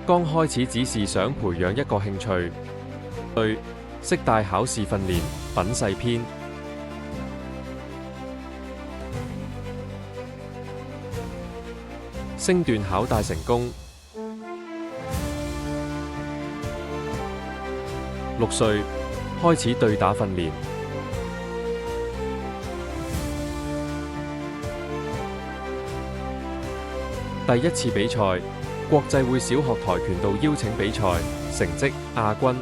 剛開始只是想培養一個興趣。對，色帶考試訓練品勢篇。升段考帶成功。6歲開始對打訓練。第一次比賽，國際會小學跆拳道邀請比賽，成績亞軍。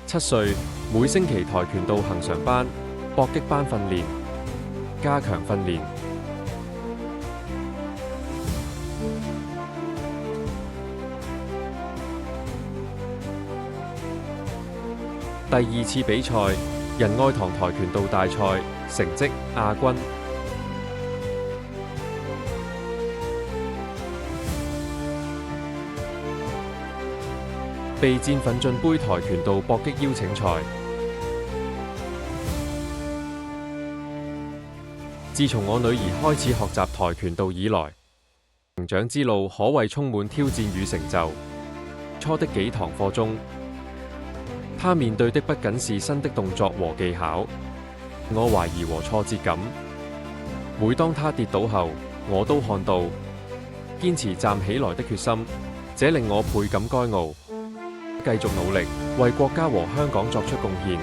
7歲，每星期跆拳道恆常班、搏擊班訓練，加強訓練。第二次比賽，仁愛堂跆拳道大賽，成績亞軍。備戰奮進杯跆拳道搏擊邀請賽。自從我女兒開始學習跆拳道以來，成長之路可謂充滿挑戰與成就。初的幾堂課中，她面對的不僅是新的動作和技巧，我懷疑和挫折感。每當她跌倒後，我都看到堅持站起來的決心，這令我倍感驕傲。繼續努力，為國家和香港作出貢獻。